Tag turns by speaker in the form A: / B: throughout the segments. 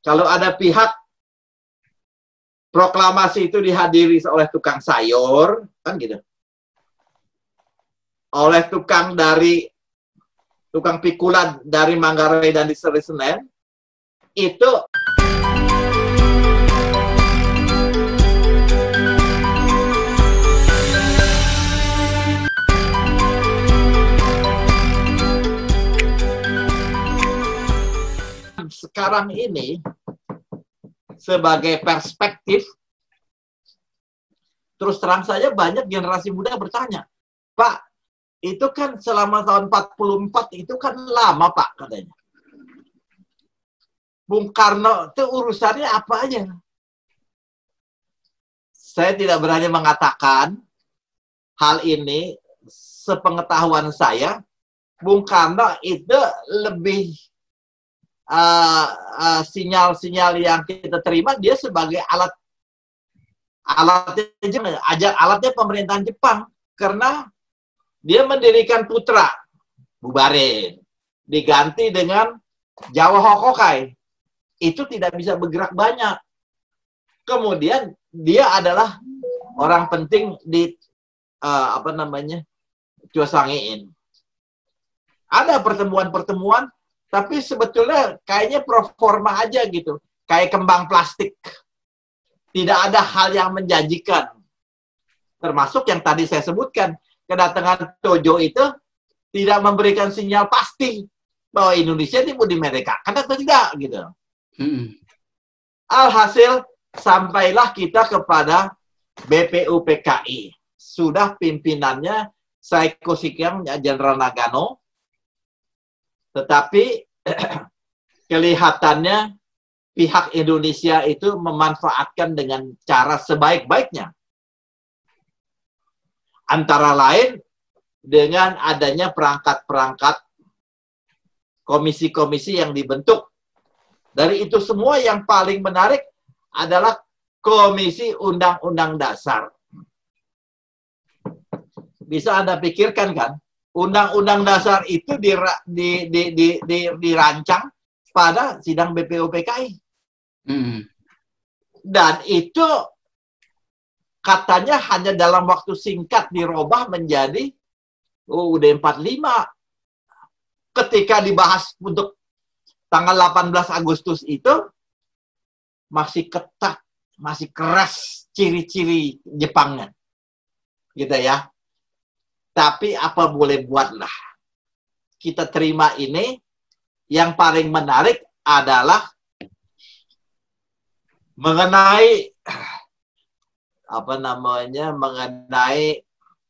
A: Kalau ada pihak proklamasi itu dihadiri oleh tukang sayur, kan gitu. Oleh tukang pikulan dari Manggarai dan di Senen, itu sekarang ini sebagai perspektif, terus terang saja banyak generasi muda bertanya, Pak, itu kan selama tahun 44 itu kan lama Pak, katanya. Bung Karno itu urusannya apa aja? Saya tidak berani mengatakan hal ini. Sepengetahuan saya, Bung Karno itu lebih sinyal-sinyal yang kita terima dia sebagai alatnya pemerintahan Jepang, karena dia mendirikan Putra, bubarin, diganti dengan Jawa Hokokai, itu tidak bisa bergerak banyak. Kemudian dia adalah orang penting di Cuasangiin. Ada pertemuan-pertemuan, tapi sebetulnya kayaknya pro forma aja gitu. Kayak kembang plastik. Tidak ada hal yang menjanjikan. Termasuk yang tadi saya sebutkan. Kedatangan Tojo itu tidak memberikan sinyal pasti bahwa Indonesia ini mau dimerdekakan atau tidak gitu. Alhasil sampailah kita kepada BPUPKI. Sudah pimpinannya Saiko Sikyang, Jenderal Nagano. Tetapi kelihatannya pihak Indonesia itu memanfaatkan dengan cara sebaik-baiknya. Antara lain dengan adanya perangkat-perangkat komisi-komisi yang dibentuk. Dari itu semua yang paling menarik adalah Komisi Undang-Undang Dasar. Bisa Anda pikirkan kan? Undang-Undang Dasar itu dirancang pada sidang BPUPKI. Dan itu katanya hanya dalam waktu singkat dirubah menjadi UUD 45. Ketika dibahas untuk tanggal 18 Agustus itu masih ketat, masih keras ciri-ciri Jepangnya. Gitu ya. Tapi apa boleh buatlah. Kita terima ini. Yang paling menarik adalah mengenai mengenai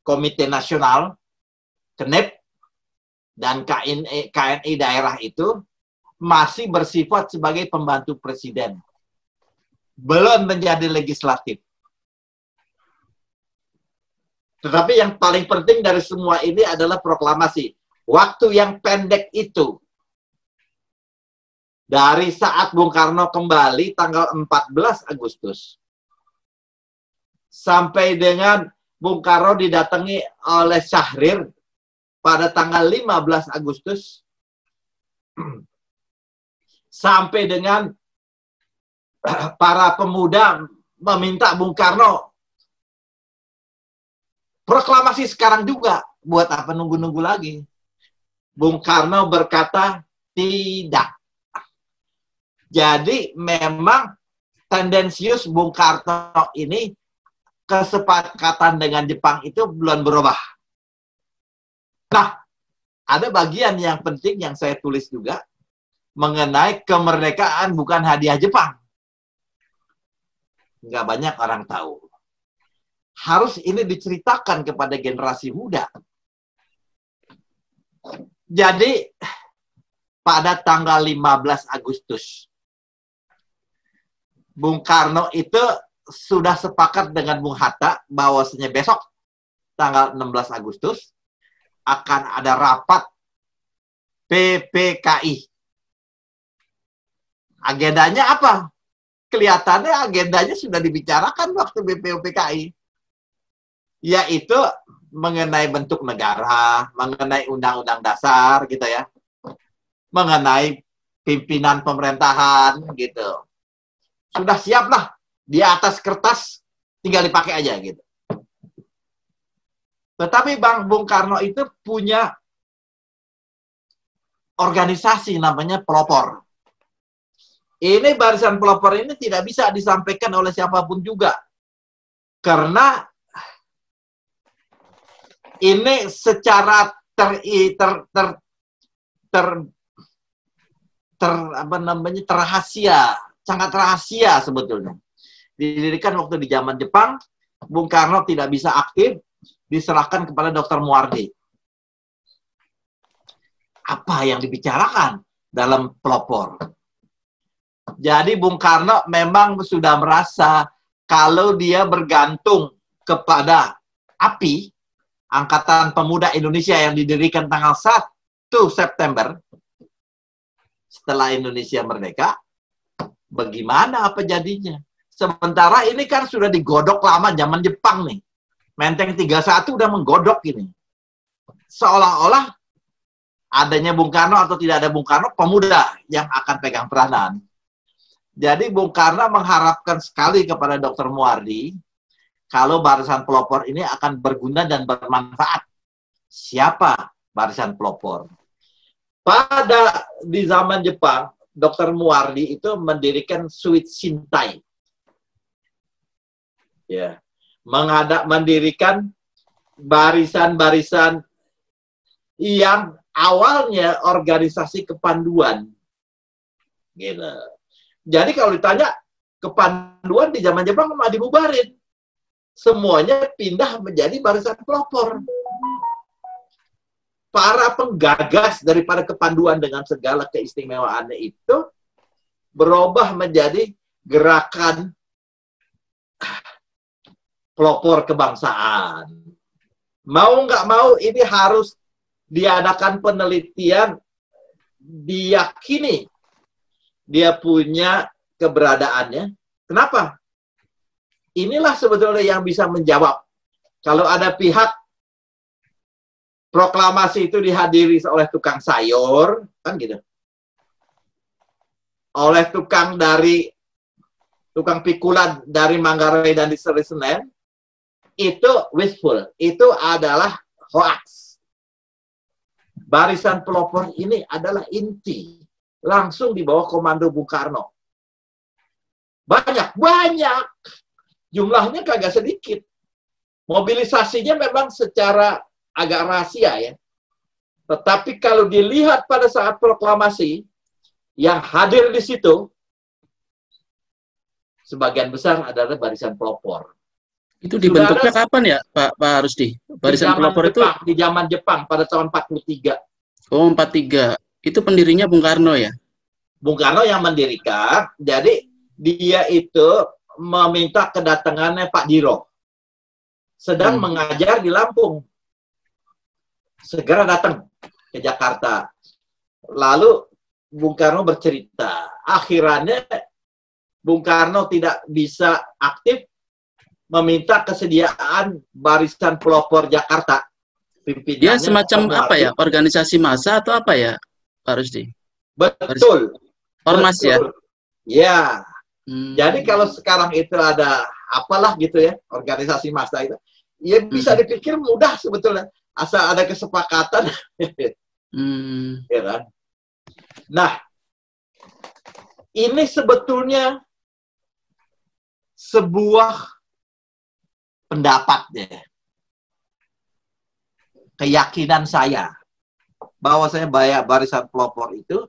A: Komite Nasional, KNEP, dan KNI daerah itu masih bersifat sebagai pembantu presiden. Belum menjadi legislatif. Tetapi yang paling penting dari semua ini adalah proklamasi. Waktu yang pendek itu, dari saat Bung Karno kembali tanggal 14 Agustus, sampai dengan Bung Karno didatangi oleh Syahrir pada tanggal 15 Agustus, sampai dengan para pemuda meminta Bung Karno proklamasi sekarang juga, buat apa nunggu-nunggu lagi? Bung Karno berkata tidak. Jadi memang tendensius Bung Karno ini kesepakatan dengan Jepang itu belum berubah. Nah, ada bagian yang penting yang saya tulis juga mengenai kemerdekaan bukan hadiah Jepang. Nggak banyak orang tahu. Harus ini diceritakan kepada generasi muda. Jadi, pada tanggal 15 Agustus, Bung Karno itu sudah sepakat dengan Bung Hatta bahwasanya besok, tanggal 16 Agustus, akan ada rapat PPKI. Agendanya apa? Kelihatannya agendanya sudah dibicarakan waktu BPUPKI. Yaitu mengenai bentuk negara, mengenai undang-undang dasar, gitu ya. Mengenai pimpinan pemerintahan gitu. Sudah siap lah, di atas kertas tinggal dipakai aja gitu. Tetapi Bung Karno itu punya organisasi namanya pelopor. Ini barisan pelopor ini tidak bisa disampaikan oleh siapapun juga. Karena ini secara rahasia, sangat rahasia sebetulnya. Didirikan waktu di zaman Jepang, Bung Karno tidak bisa aktif, diserahkan kepada Dr. Muardi. Apa yang dibicarakan dalam pelopor? Jadi Bung Karno memang sudah merasa kalau dia bergantung kepada API, Angkatan Pemuda Indonesia yang didirikan tanggal 1 September, setelah Indonesia merdeka, bagaimana apa jadinya? Sementara ini kan sudah digodok lama zaman Jepang nih. Menteng 31 udah menggodok ini. Seolah-olah adanya Bung Karno atau tidak ada Bung Karno, pemuda yang akan pegang peranan. Jadi Bung Karno mengharapkan sekali kepada Dr. Muardi, kalau barisan pelopor ini akan berguna dan bermanfaat. Siapa barisan pelopor? Di zaman Jepang, Dr. Muardi itu mendirikan Suite Shintai. Ya, mendirikan barisan-barisan yang awalnya organisasi kepanduan. Gitu. Jadi kalau ditanya kepanduan di zaman Jepang mau dibubarin. Semuanya pindah menjadi barisan pelopor. Para penggagas daripada kepanduan dengan segala keistimewaannya itu berubah menjadi gerakan pelopor kebangsaan. Mau nggak mau ini harus diadakan penelitian, diyakini dia punya keberadaannya. Kenapa? Inilah sebetulnya yang bisa menjawab. Kalau ada pihak proklamasi itu dihadiri oleh tukang sayur, kan gitu. Oleh tukang pikulan dari Manggarai dan di Senen, itu wishful. Itu adalah hoax. Barisan pelopor ini adalah inti. Langsung di bawah komando Bung Karno. Banyak. Jumlahnya kagak sedikit. Mobilisasinya memang secara agak rahasia ya. Tetapi kalau dilihat pada saat proklamasi, yang hadir di situ, sebagian besar adalah barisan pelopor.
B: Itu dibentuknya kapan ya, Pak Rusdi? Barisan pelopor itu
A: di zaman Jepang pada tahun 43.
B: Oh, 43. Itu pendirinya Bung Karno ya?
A: Bung Karno yang mendirikan. Jadi dia itu meminta kedatangannya Pak Diro. Sedang mengajar di Lampung. Segera datang ke Jakarta. Lalu Bung Karno bercerita. Akhirnya Bung Karno tidak bisa aktif, meminta kesediaan barisan pelopor Jakarta.
B: Dia semacam apa ya? Organisasi massa atau apa ya, Pak Rusdi?
A: Betul.
B: Ormas ya?
A: Ya. Jadi kalau sekarang itu ada apalah gitu ya, organisasi massa itu, ya bisa dipikir mudah sebetulnya. Asal ada kesepakatan. Ya kan? Nah, ini sebetulnya sebuah pendapat ya. Keyakinan saya bahwa saya barisan pelopor itu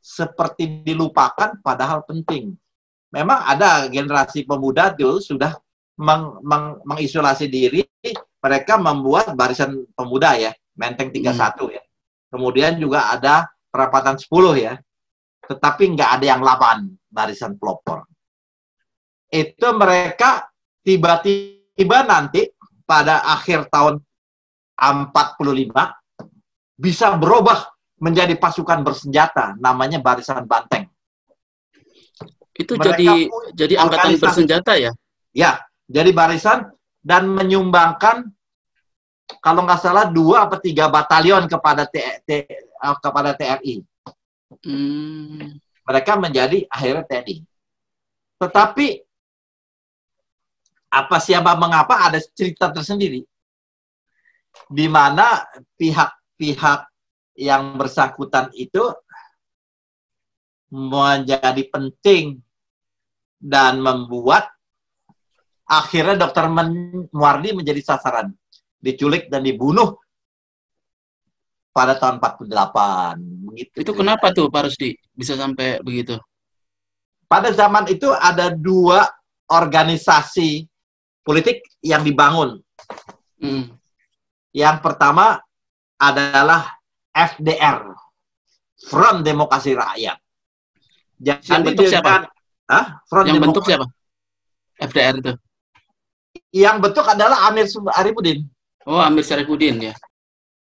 A: seperti dilupakan padahal penting. Memang ada generasi pemuda itu sudah mengisolasi diri, mereka membuat barisan pemuda ya, Menteng 31 ya. Kemudian juga ada perapatan 10 ya. Tetapi nggak ada yang 8 barisan pelopor. Itu mereka tiba-tiba nanti pada akhir tahun 45 bisa berubah menjadi pasukan bersenjata, namanya Barisan Banteng.
B: Itu jadi angkatan bersenjata ya?
A: Ya, jadi barisan dan menyumbangkan kalau nggak salah 2 atau 3 batalion kepada TRI. Mereka menjadi akhirnya TNI. Tetapi apa siapa mengapa ada cerita tersendiri di mana pihak-pihak yang bersangkutan itu menjadi penting dan membuat akhirnya Dr. Muardi menjadi sasaran, diculik dan dibunuh pada tahun 48. Begitu.
B: Itu kenapa tuh Pak Rusdi bisa sampai begitu?
A: Pada zaman itu ada dua organisasi politik yang dibangun. Yang pertama adalah FDR, Front Demokrasi Rakyat. Jadi
B: yang bentuk siapa?
A: Front
B: yang bentuk siapa? FDR itu?
A: Yang bentuk adalah Amir Syarifudin.
B: Oh, Amir Syarifudin ya.